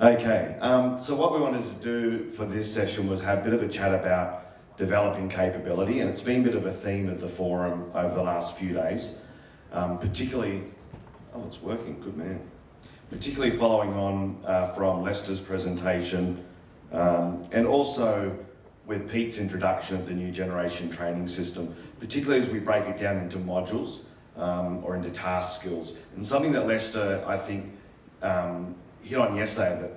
Okay, so what we wanted to do for this session was have a bit of a chat about developing capability, and it's been a bit of a theme of the forum over the last few days, particularly, oh, it's working, good man. Particularly following on from Lester's presentation, and also with Pete's introduction of the new generation training system, particularly as we break it down into modules or into task skills. And something that Lester, I think, hit on yesterday that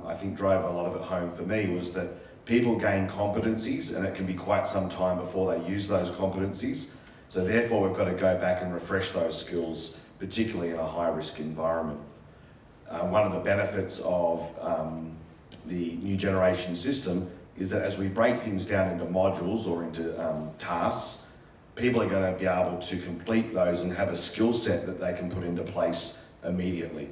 I think drove a lot of it home for me was that people gain competencies, and it can be quite some time before they use those competencies. So therefore we've got to go back and refresh those skills, particularly in a high-risk environment. One of the benefits of the new generation system is that as we break things down into modules or into tasks, people are going to be able to complete those and have a skill set that they can put into place immediately.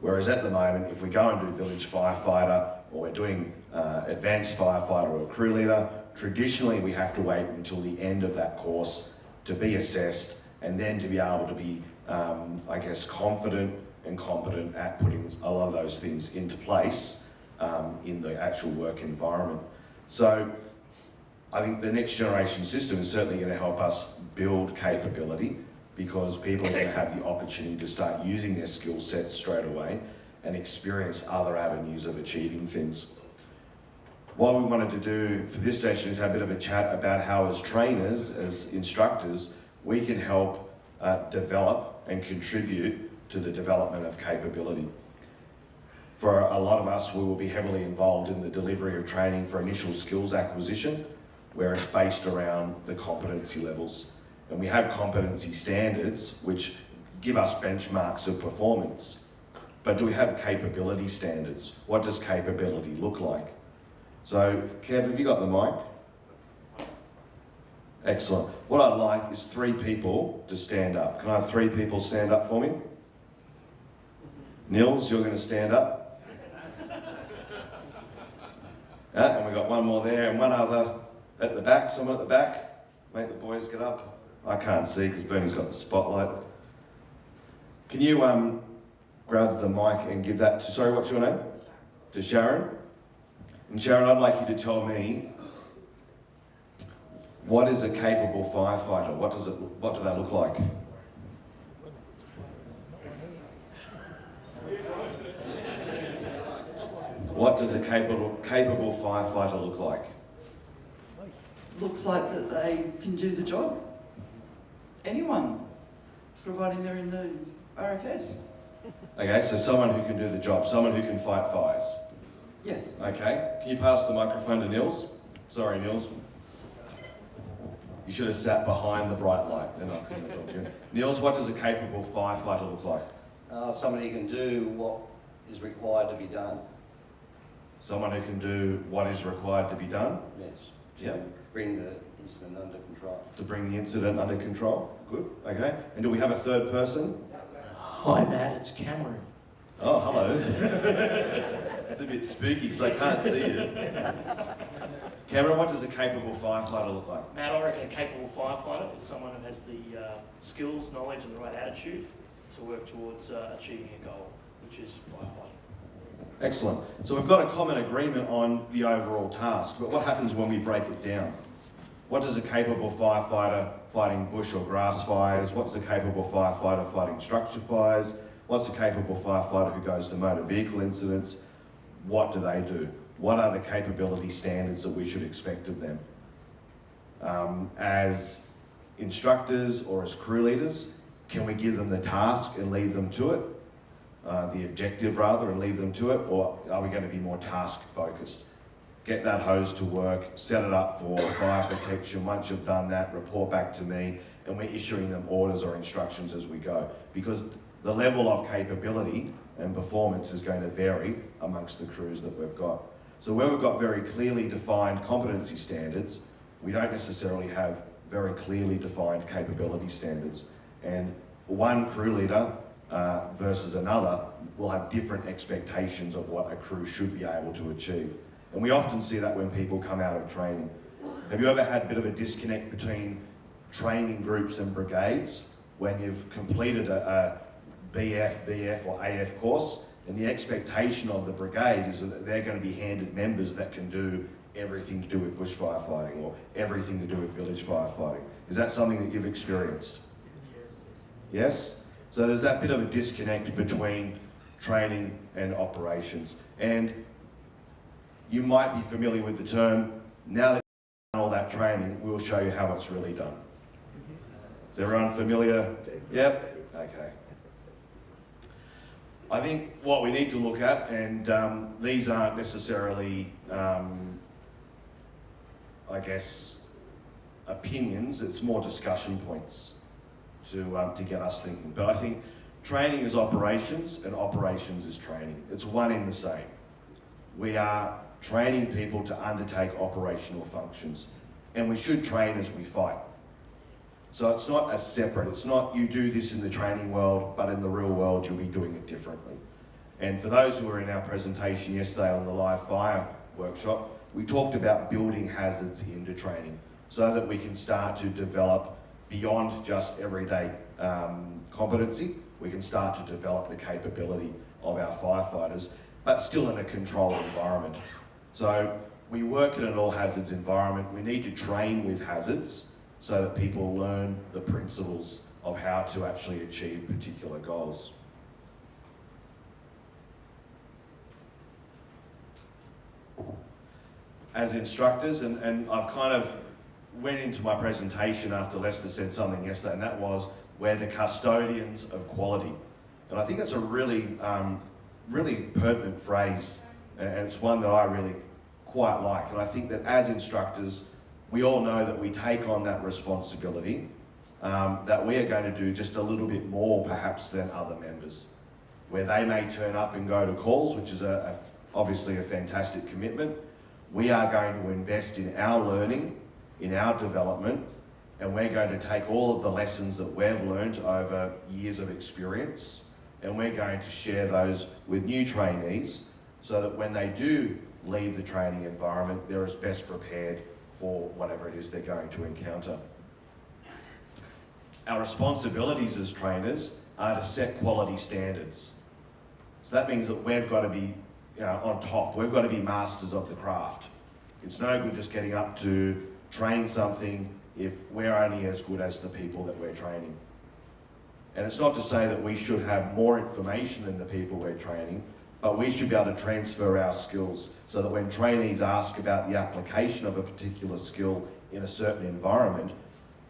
Whereas at the moment, if we go and do village firefighter, or we're doing advanced firefighter or crew leader, traditionally we have to wait until the end of that course to be assessed and then to be able to be, I guess, confident and competent at putting a lot of those things into place in the actual work environment. So I think the next generation system is certainly going to help us build capability, because people are going to have the opportunity to start using their skill sets straight away and experience other avenues of achieving things. What we wanted to do for this session is have a bit of a chat about how as trainers, as instructors, we can help develop and contribute to the development of capability. For a lot of us, we will be heavily involved in the delivery of training for initial skills acquisition, where it's based around the competency levels. And we have competency standards which give us benchmarks of performance. But do we have capability standards? What does capability look like? So, Kev, have you got the mic? Excellent. What I'd like is 3 people to stand up. Can I have 3 people stand up for me? Nils, you're going to stand up. And we've got one more there and one other at the back, someone at the back. Make the boys get up. I can't see because Bernie's got the spotlight. Can you grab the mic and give that to, sorry, what's your name? To Sharon. And Sharon, I'd like you to tell me, what is a capable firefighter? What do they look like? What does a capable firefighter look like? Looks like that they can do the job. Anyone, providing they're in the RFS. Okay, so someone who can do the job, someone who can fight fires. Yes. Okay, can you pass the microphone to Nils? Sorry, Nils. You should have sat behind the bright light. They're not going to talk to you. Nils, what does a capable firefighter look like? Somebody who can do what is required to be done. Someone who can do what is required to be done? Yes. Yeah. Bring the incident under control. To bring the incident under control. Good, okay. And do we have a third person? Hi Matt, it's Cameron. Oh, hello. It's a bit spooky because I can't see you. Cameron, what does a capable firefighter look like? Matt, I reckon a capable firefighter is someone who has the skills, knowledge and the right attitude to work towards achieving a goal, which is firefighting. Excellent. So we've got a common agreement on the overall task, but what happens when we break it down? What does a capable firefighter fighting bush or grass fires? What's a capable firefighter fighting structure fires? What's a capable firefighter who goes to motor vehicle incidents? What do they do? What are the capability standards that we should expect of them? As instructors or as crew leaders, can we give them the task and leave them to it? The objective rather, and leave them to it? Or are we going to be more task focused? Get that hose to work, set it up for fire protection. Once you've done that, report back to me, and we're issuing them orders or instructions as we go. Because the level of capability and performance is going to vary amongst the crews that we've got. So where we've got very clearly defined competency standards, we don't necessarily have very clearly defined capability standards. And one crew leader versus another will have different expectations of what a crew should be able to achieve. And we often see that when people come out of training. Have you ever had a bit of a disconnect between training groups and brigades when you've completed a BF, VF or AF course And the expectation of the brigade is that they're going to be handed members that can do everything to do with bush firefighting or everything to do with village firefighting. Is that something that you've experienced? Yes? So there's that bit of a disconnect between training and operations. And you might be familiar with the term, now that you've done all that training, we'll show you how it's really done. Is everyone familiar? Yep? Okay. I think what we need to look at, and these aren't necessarily, I guess, opinions, it's more discussion points to get us thinking. But I think training is operations and operations is training. It's one in the same. We are training people to undertake operational functions, and we should train as we fight. So it's not a separate, it's not you do this in the training world, but in the real world you'll be doing it differently. And for those who were in our presentation yesterday on the live fire workshop, we talked about building hazards into training so that we can start to develop beyond just everyday competency. We can start to develop the capability of our firefighters, but still in a controlled environment. So we work in an all hazards environment. We need to train with hazards so that people learn the principles of how to actually achieve particular goals. As instructors, and I've kind of went into my presentation after Lester said something yesterday, and that was we're the custodians of quality. And I think it's a really, really pertinent phrase, and it's one that I really quite like. And I think that as instructors, we all know that we take on that responsibility, that we are going to do just a little bit more perhaps than other members, where they may turn up and go to calls, which is obviously a fantastic commitment. We are going to invest in our learning, in our development, and we're going to take all of the lessons that we've learned over years of experience, and we're going to share those with new trainees so that when they do leave the training environment, they're as best prepared for whatever it is they're going to encounter. Our responsibilities as trainers are to set quality standards. So that means that we've got to be on top. We've got to be masters of the craft. It's no good just getting up to train something if we're only as good as the people that we're training. And it's not to say that we should have more information than the people we're training, but we should be able to transfer our skills so that when trainees ask about the application of a particular skill in a certain environment,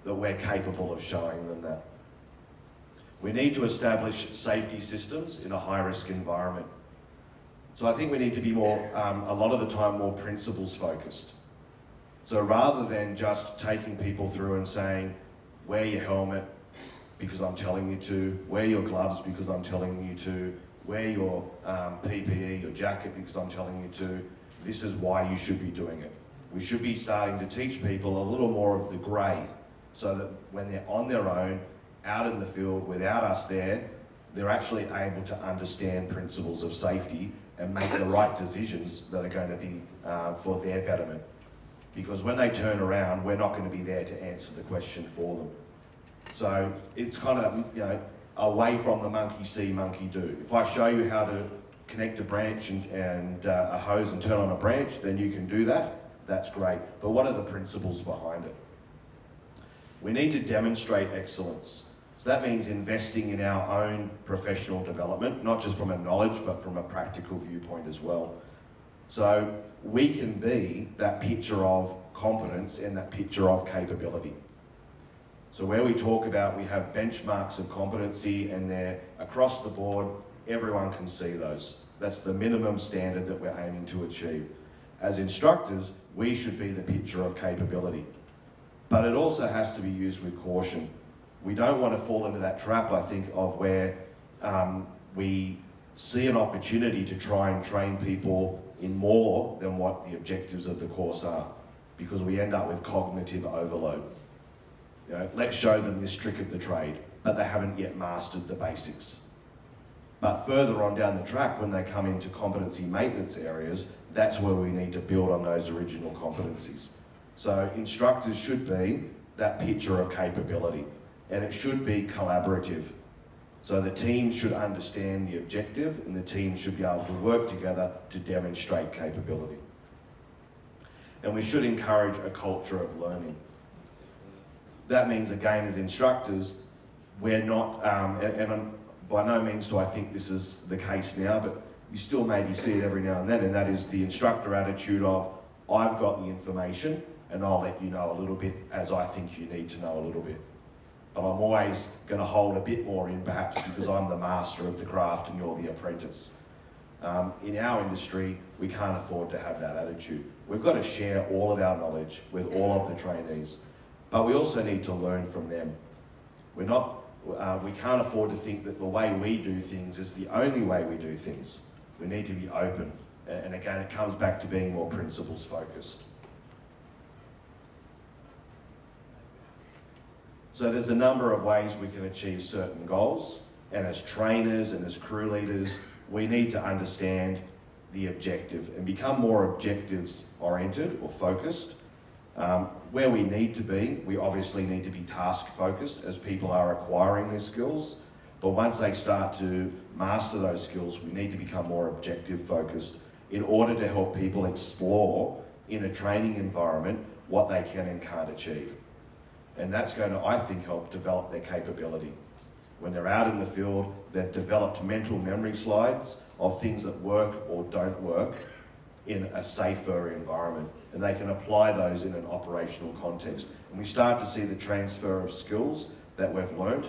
that we're capable of showing them that. We need to establish safety systems in a high-risk environment. So I think we need to be more, a lot of the time, more principles focused. So rather than just taking people through and saying, wear your helmet because I'm telling you to, wear your gloves because I'm telling you to, wear your PPE, your jacket because I'm telling you to, this is why you should be doing it. We should be starting to teach people a little more of the grey so that when they're on their own, out in the field without us there, they're actually able to understand principles of safety and make the right decisions that are going to be for their betterment. Because when they turn around, we're not going to be there to answer the question for them. So it's kind of, away from the monkey see, monkey do. If I show you how to connect a branch and a hose and turn on a branch, then you can do that. That's great. But what are the principles behind it? We need to demonstrate excellence. So that means investing in our own professional development, not just from a knowledge, but from a practical viewpoint as well. So we can be that picture of competence and that picture of capability. So where we talk about we have benchmarks of competency and they're across the board, everyone can see those. That's the minimum standard that we're aiming to achieve. As instructors, we should be the picture of capability. But it also has to be used with caution. We don't want to fall into that trap, I think, of where we see an opportunity to try and train people in more than what the objectives of the course are, because we end up with cognitive overload. Let's show them this trick of the trade, but they haven't yet mastered the basics. But further on down the track, when they come into competency maintenance areas, that's where we need to build on those original competencies. So instructors should be that picture of capability, and it should be collaborative. So the team should understand the objective and the team should be able to work together to demonstrate capability. And we should encourage a culture of learning. That means, again, as instructors, we're not, by no means do I think this is the case now, but you still maybe see it every now and then, and that is the instructor attitude of, I've got the information and I'll let you know a little bit as I think you need to know a little bit. But I'm always going to hold a bit more in perhaps because I'm the master of the craft and you're the apprentice. In our industry, we can't afford to have that attitude. We've got to share all of our knowledge with all of the trainees, but we also need to learn from them. We can't afford to think that the way we do things is the only way we do things. We need to be open. And again, it comes back to being more principles focused. So there's a number of ways we can achieve certain goals. And as trainers and as crew leaders, we need to understand the objective and become more objectives oriented or focused. Where we need to be, we obviously need to be task focused as people are acquiring their skills. But once they start to master those skills, we need to become more objective focused in order to help people explore in a training environment what they can and can't achieve. And that's going to, I think, help develop their capability. When they're out in the field, they've developed mental memory slides of things that work or don't work in a safer environment. And they can apply those in an operational context. And we start to see the transfer of skills that we've learned,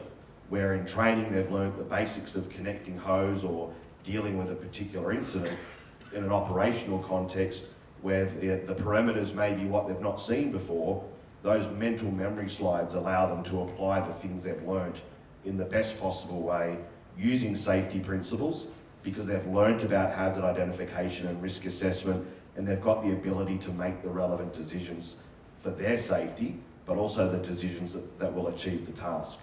where in training they've learned the basics of connecting hose or dealing with a particular incident in an operational context where the parameters may be what they've not seen before. Those mental memory slides allow them to apply the things they've learned in the best possible way using safety principles because they've learned about hazard identification and risk assessment and they've got the ability to make the relevant decisions for their safety, but also the decisions that will achieve the task.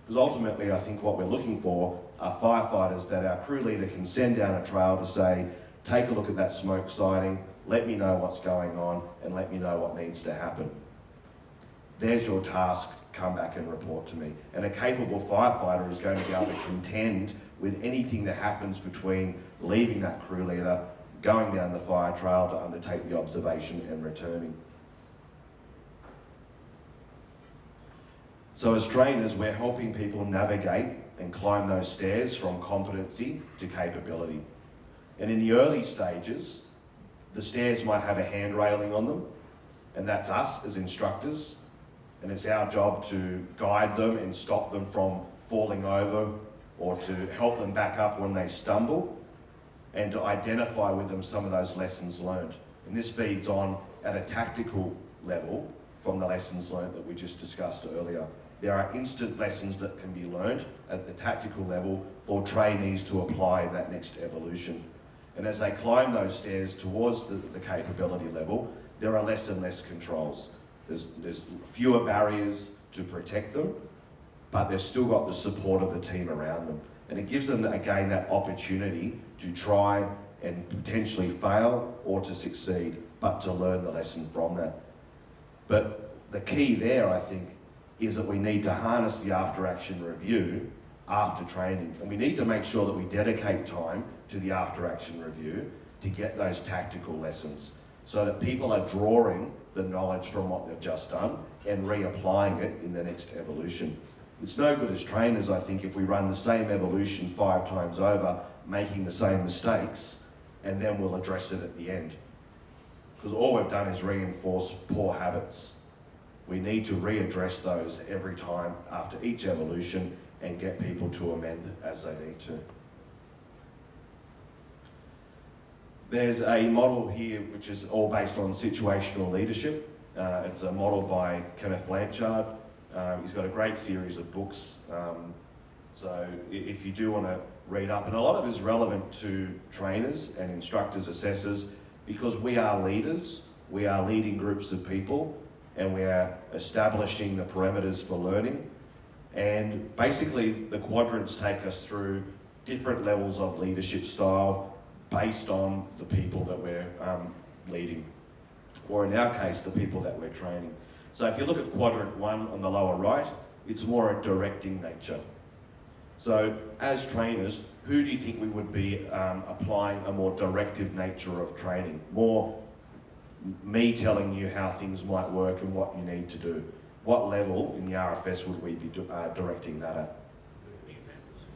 Because ultimately, I think what we're looking for are firefighters that our crew leader can send down a trail to say, take a look at that smoke sighting, let me know what's going on, and let me know what needs to happen. There's your task, come back and report to me. And a capable firefighter is going to be able to contend with anything that happens between leaving that crew leader, going down the fire trail to undertake the observation and returning. So as trainers, we're helping people navigate and climb those stairs from competency to capability. And in the early stages, the stairs might have a hand railing on them, and that's us as instructors. And it's our job to guide them and stop them from falling over or to help them back up when they stumble and to identify with them some of those lessons learned. And this feeds on at a tactical level from the lessons learned that we just discussed earlier. There are instant lessons that can be learned at the tactical level for trainees to apply in that next evolution. And as they climb those stairs towards the capability level, there are less and less controls. There's fewer barriers to protect them, but they've still got the support of the team around them. And it gives them, again, that opportunity to try and potentially fail or to succeed, but to learn the lesson from that. But the key there, I think, is that we need to harness the after-action review after training. And we need to make sure that we dedicate time to the after-action review to get those tactical lessons so that people are drawing the knowledge from what they've just done and reapplying it in the next evolution. It's no good as trainers, I think, if we run the same evolution 5 times over, making the same mistakes, and then we'll address it at the end. Because all we've done is reinforce poor habits. We need to readdress those every time after each evolution and get people to amend as they need to. There's a model here which is all based on situational leadership. It's a model by Kenneth Blanchard. He's got a great series of books. So if you do want to read up, and a lot of it is relevant to trainers and instructors, assessors, because we are leaders, we are leading groups of people, and we are establishing the parameters for learning. And basically the quadrants take us through different levels of leadership style based on the people that we're leading, or in our case, the people that we're training. So if you look at quadrant 1 on the lower right, it's more a directing nature. So as trainers, who do you think we would be applying a more directive nature of training? More me telling you how things might work and what you need to do. What level in the RFS would we be directing that at?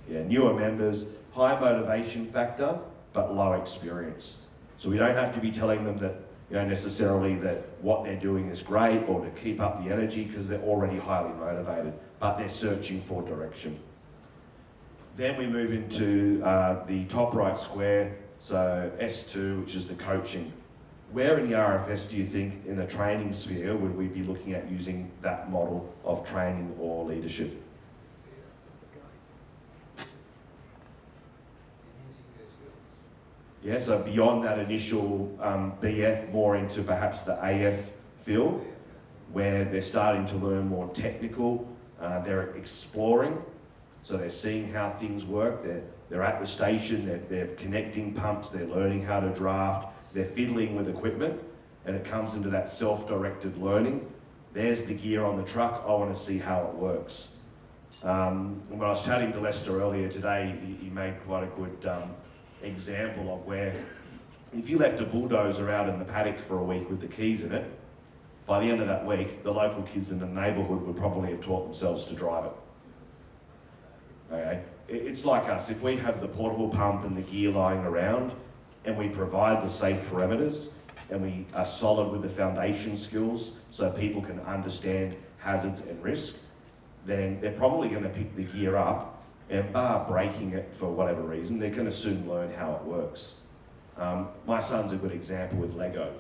Yeah, newer members, high motivation factor, but low experience. So we don't have to be telling them that, necessarily that what they're doing is great or to keep up the energy, because they're already highly motivated, but they're searching for direction. Then we move into the top right square, so S2, which is the coaching. Where in the RFS do you think, in a training sphere, would we be looking at using that model of training or leadership? Yeah, so beyond that initial BF, more into perhaps the AF field, where they're starting to learn more technical, they're exploring, so they're seeing how things work, they're at the station, they're connecting pumps, they're learning how to draft, they're fiddling with equipment, and it comes into that self-directed learning. There's the gear on the truck, I want to see how it works. And when I was chatting to Lester earlier today, he made quite a good example of where if you left a bulldozer out in the paddock for a week with the keys in it, by the end of that week, the local kids in the neighbourhood would probably have taught themselves to drive it. Okay? It's like us, if we have the portable pump and the gear lying around and we provide the safe parameters and we are solid with the foundation skills so people can understand hazards and risk, then they're probably going to pick the gear up, and bar breaking it for whatever reason, they're going to soon learn how it works. My son's a good example with Lego.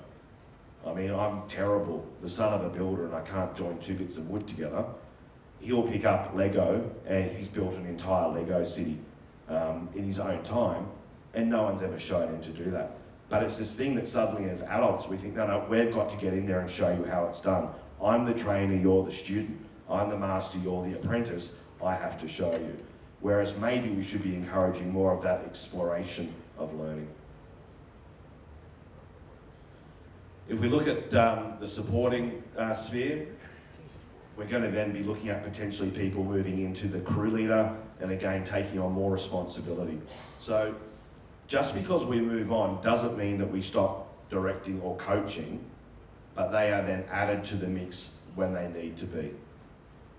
I mean, I'm terrible, the son of a builder, and I can't join two bits of wood together. He'll pick up Lego, and he's built an entire Lego city in his own time, and no one's ever shown him to do that. But it's this thing that suddenly as adults we think, no, we've got to get in there and show you how it's done. I'm the trainer, you're the student. I'm the master, you're the apprentice. I have to show you. Whereas maybe we should be encouraging more of that exploration of learning. If we look at the supporting sphere, we're going to then be looking at potentially people moving into the crew leader and again taking on more responsibility. So just because we move on doesn't mean that we stop directing or coaching, but they are then added to the mix when they need to be.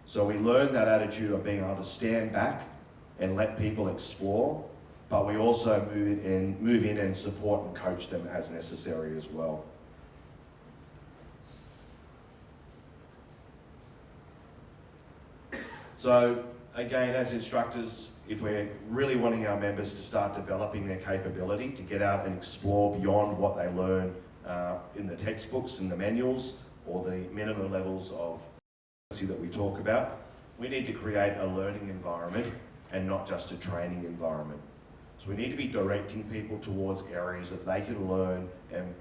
So we learn that attitude of being able to stand back and let people explore, but we also move in and support and coach them as necessary as well. So again, as instructors, if we're really wanting our members to start developing their capability to get out and explore beyond what they learn in the textbooks and the manuals or the minimum levels of competency that we talk about, we need to create a learning environment and not just a training environment. So we need to be directing people towards areas that they can learn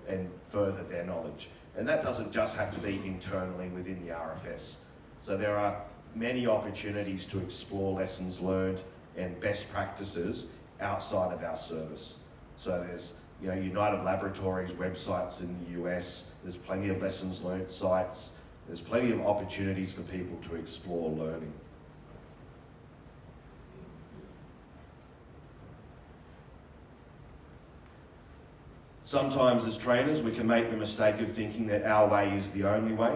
and further their knowledge. And that doesn't just have to be internally within the RFS. So there are many opportunities to explore lessons learned and best practices outside of our service. So there's United Laboratories websites in the US, there's plenty of lessons learned sites, there's plenty of opportunities for people to explore learning. Sometimes as trainers we can make the mistake of thinking that our way is the only way,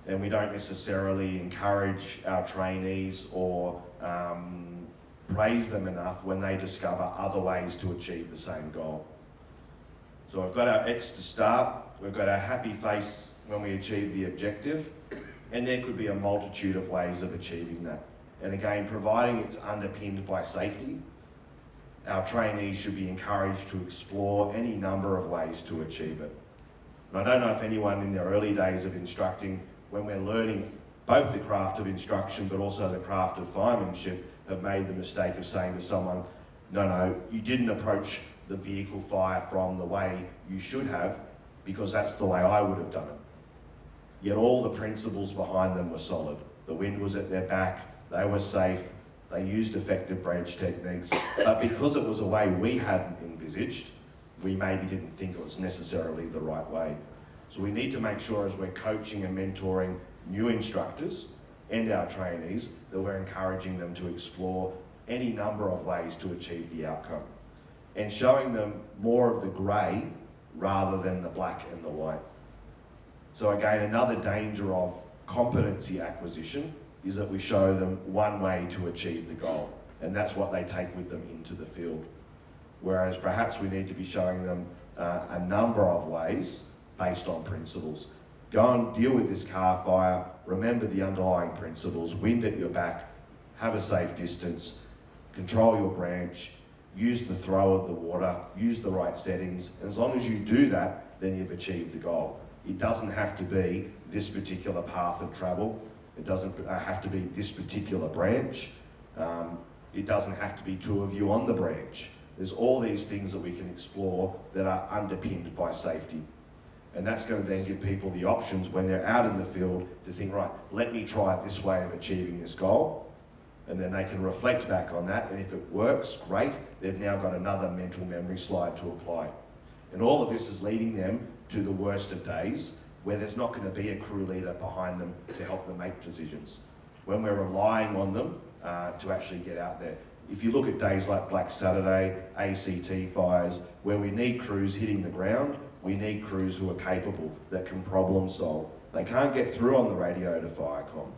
and we don't necessarily encourage our trainees or praise them enough when they discover other ways to achieve the same goal. So we've got our X to start, we've got our happy face when we achieve the objective, and there could be a multitude of ways of achieving that. And again, providing it's underpinned by safety, our trainees should be encouraged to explore any number of ways to achieve it. And I don't know if anyone in their early days of instructing, when we're learning both the craft of instruction but also the craft of firemanship, have made the mistake of saying to someone, no, you didn't approach the vehicle fire from the way you should have, because that's the way I would have done it. Yet all the principles behind them were solid. The wind was at their back, they were safe, they used effective branch techniques, but because it was a way we hadn't envisaged, we maybe didn't think it was necessarily the right way. So we need to make sure as we're coaching and mentoring new instructors and our trainees that we're encouraging them to explore any number of ways to achieve the outcome, and showing them more of the grey rather than the black and the white. So again, another danger of competency acquisition is that we show them one way to achieve the goal, and that's what they take with them into the field. Whereas perhaps we need to be showing them a number of ways based on principles. Go and deal with this car fire, remember the underlying principles, wind at your back, have a safe distance, control your branch, use the throw of the water, use the right settings, and as long as you do that, then you've achieved the goal. It doesn't have to be this particular path of travel, it doesn't have to be this particular branch, it doesn't have to be two of you on the branch. There's all these things that we can explore that are underpinned by safety. And that's going to then give people the options when they're out in the field to think, right, let me try this way of achieving this goal. And then they can reflect back on that, and if it works, great, they've now got another mental memory slide to apply. And all of this is leading them to the worst of days, where there's not going to be a crew leader behind them to help them make decisions. When we're relying on them to actually get out there. If you look at days like Black Saturday, ACT fires, where we need crews hitting the ground, we need crews who are capable, that can problem solve. They can't get through on the radio to Firecom.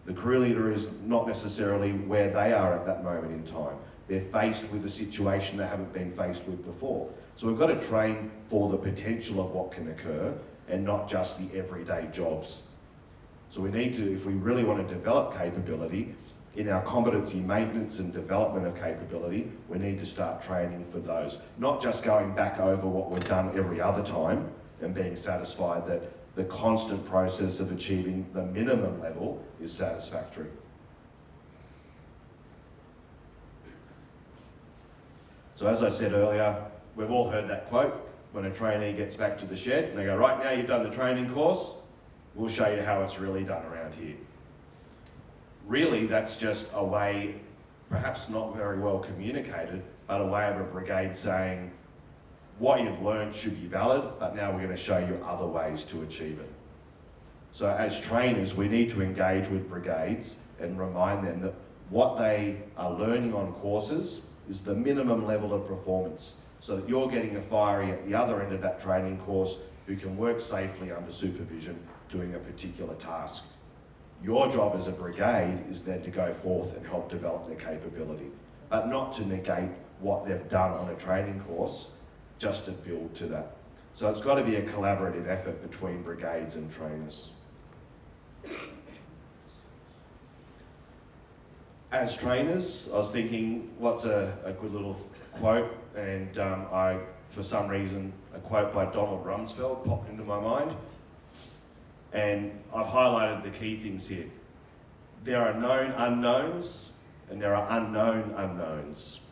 The crew leader is not necessarily where they are at that moment in time. They're faced with a situation they haven't been faced with before. So we've got to train for the potential of what can occur and not just the everyday jobs. So we need to, if we really want to develop capability, in our competency maintenance and development of capability, we need to start training for those. Not just going back over what we've done every other time and being satisfied that the constant process of achieving the minimum level is satisfactory. So as I said earlier, we've all heard that quote, when a trainee gets back to the shed and they go, right, now you've done the training course, we'll show you how it's really done around here. Really, that's just a way, perhaps not very well communicated, but a way of a brigade saying, what you've learned should be valid, but now we're going to show you other ways to achieve it. So as trainers, we need to engage with brigades and remind them that what they are learning on courses is the minimum level of performance, so that you're getting a firey at the other end of that training course who can work safely under supervision doing a particular task. Your job as a brigade is then to go forth and help develop their capability, but not to negate what they've done on a training course, just to build to that. So it's got to be a collaborative effort between brigades and trainers. As trainers, I was thinking, what's a good little quote, and for some reason, a quote by Donald Rumsfeld popped into my mind. And I've highlighted the key things here. There are known unknowns and there are unknown unknowns.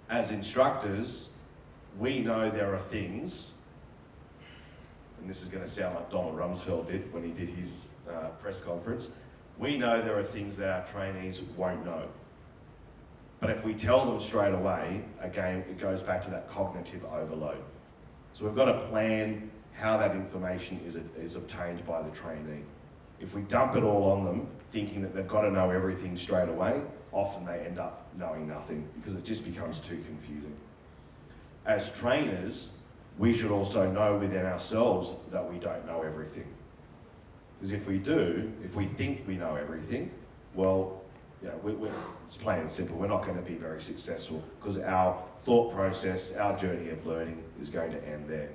As instructors, we know there are things, and this is going to sound like Donald Rumsfeld did when he did his press conference, we know there are things that our trainees won't know. But if we tell them straight away, again, it goes back to that cognitive overload. So we've got to plan how that information is obtained by the trainee. If we dump it all on them, thinking that they've got to know everything straight away, often they end up knowing nothing because it just becomes too confusing. As trainers, we should also know within ourselves that we don't know everything. Because if we do, if we think we know everything, well, it's plain and simple, we're not going to be very successful because our thought process, our journey of learning is going to end there.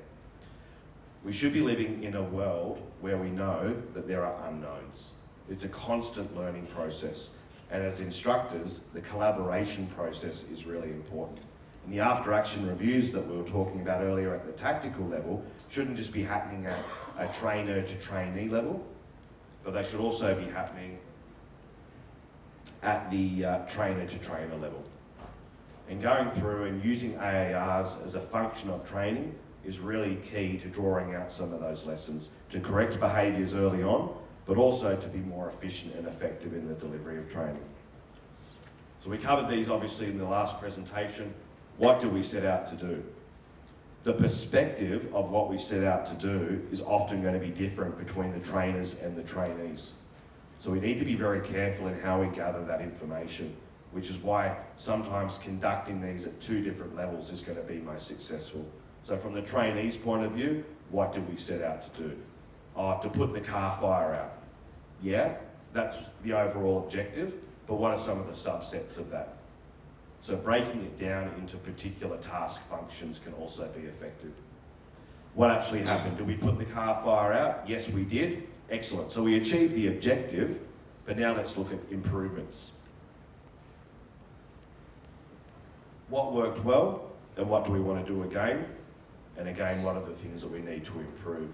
We should be living in a world where we know that there are unknowns. It's a constant learning process. And as instructors, the collaboration process is really important. And the after-action reviews that we were talking about earlier at the tactical level shouldn't just be happening at a trainer to trainee level, but they should also be happening at the trainer to trainer level. And going through and using AARs as a function of training is really key to drawing out some of those lessons, to correct behaviours early on, but also to be more efficient and effective in the delivery of training. So we covered these obviously in the last presentation. What do we set out to do? The perspective of what we set out to do is often going to be different between the trainers and the trainees. So we need to be very careful in how we gather that information, which is why sometimes conducting these at 2 different levels is going to be most successful. So from the trainees' point of view, what did we set out to do? To put the car fire out. Yeah, that's the overall objective, but what are some of the subsets of that? So breaking it down into particular task functions can also be effective. What actually happened? Did we put the car fire out? Yes, we did. Excellent. So we achieved the objective, but now let's look at improvements. What worked well, and what do we want to do again? And again, what are the things that we need to improve?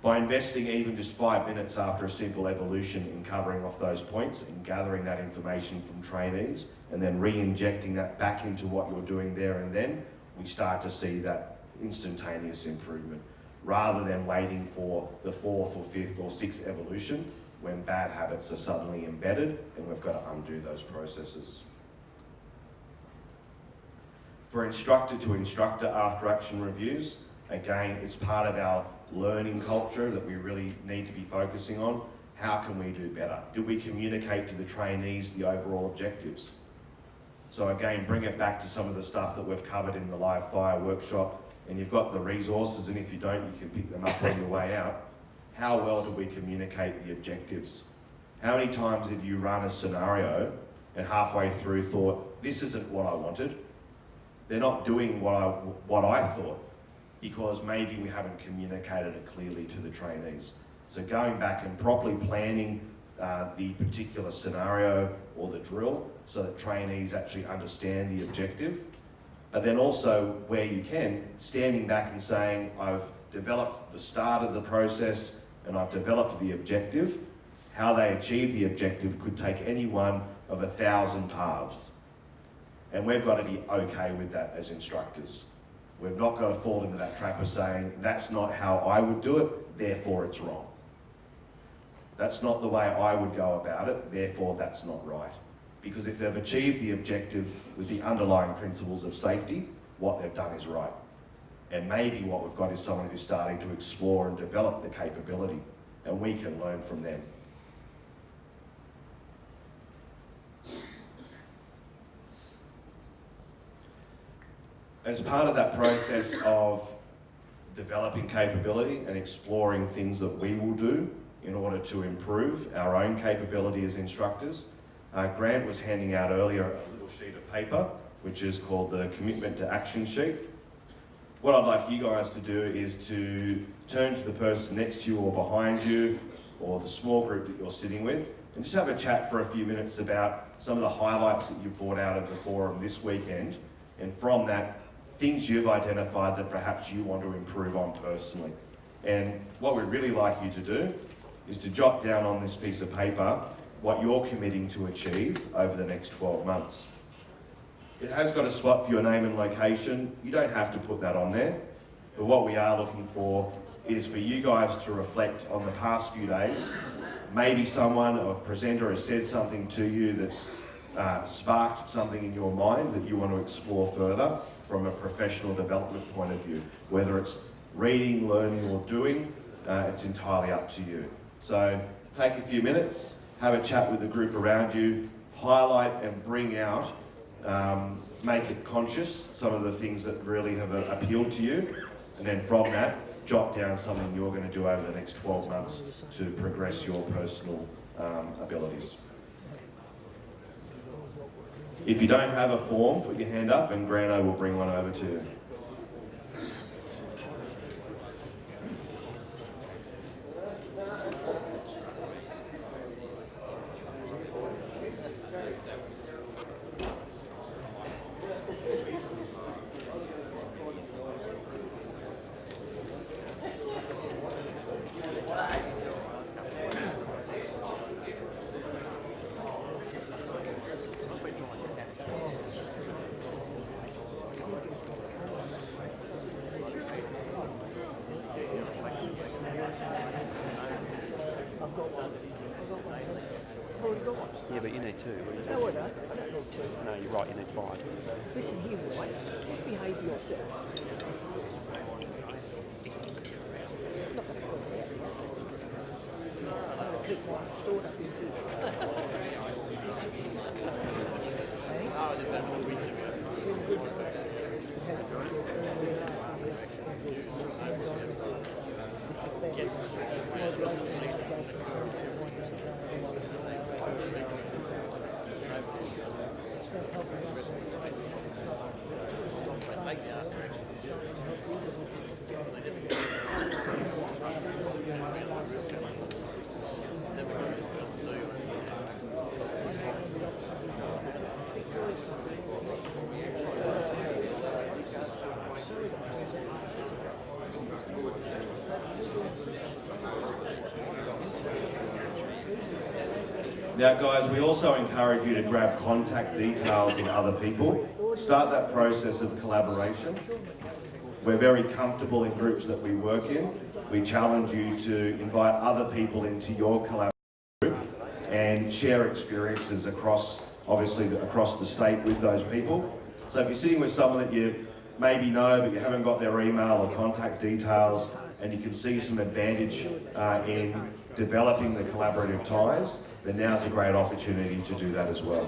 By investing even just 5 minutes after a simple evolution in covering off those points and gathering that information from trainees and then re-injecting that back into what you're doing there and then, we start to see that instantaneous improvement rather than waiting for the 4th or 5th or 6th evolution when bad habits are suddenly embedded and we've got to undo those processes. For instructor to instructor after action reviews, again, it's part of our learning culture that we really need to be focusing on. How can we do better? Did we communicate to the trainees the overall objectives? So again, bring it back to some of the stuff that we've covered in the live fire workshop, and you've got the resources, and if you don't, you can pick them up on your way out. How well did we communicate the objectives? How many times have you run a scenario and halfway through thought, this isn't what I wanted? They're not doing what I thought, because maybe we haven't communicated it clearly to the trainees. So going back and properly planning the particular scenario or the drill so that trainees actually understand the objective. But then also, where you can, standing back and saying, I've developed the start of the process and I've developed the objective. How they achieve the objective could take any one of 1,000 paths. And we've got to be okay with that as instructors. We've not got to fall into that trap of saying, that's not how I would do it, therefore it's wrong. That's not the way I would go about it, therefore that's not right. Because if they've achieved the objective with the underlying principles of safety, what they've done is right. And maybe what we've got is someone who's starting to explore and develop the capability, and we can learn from them. As part of that process of developing capability and exploring things that we will do in order to improve our own capability as instructors, Grant was handing out earlier a little sheet of paper, which is called the Commitment to Action sheet. What I'd like you guys to do is to turn to the person next to you or behind you, or the small group that you're sitting with, and just have a chat for a few minutes about some of the highlights that you've brought out of the forum this weekend, and from that, things you've identified that perhaps you want to improve on personally. And what we'd really like you to do is to jot down on this piece of paper what you're committing to achieve over the next 12 months. It has got a spot for your name and location. You don't have to put that on there, but what we are looking for is for you guys to reflect on the past few days. Maybe someone, a presenter, has said something to you that's sparked something in your mind that you want to explore further from a professional development point of view. Whether it's reading, learning or doing, it's entirely up to you. So take a few minutes, have a chat with the group around you, highlight and bring out, make it conscious, some of the things that really have appealed to you, and then from that, jot down something you're going to do over the next 12 months to progress your personal abilities. If you don't have a form, put your hand up and Grano will bring one over to you. Yeah, but you need two. No, I don't. I don't need two. No, you're right, you need 5. Listen here, right? Just behave yourself. I'm not going to call you out. I'm going to keep quiet. stored up in here. Now guys, we also encourage you to grab contact details of other people. Start that process of collaboration. We're very comfortable in groups that we work in. We challenge you to invite other people into your collaboration group and share experiences across the state with those people. So if you're sitting with someone that you maybe know but you haven't got their email or contact details, and you can see some advantage in developing the collaborative ties, then now's a great opportunity to do that as well.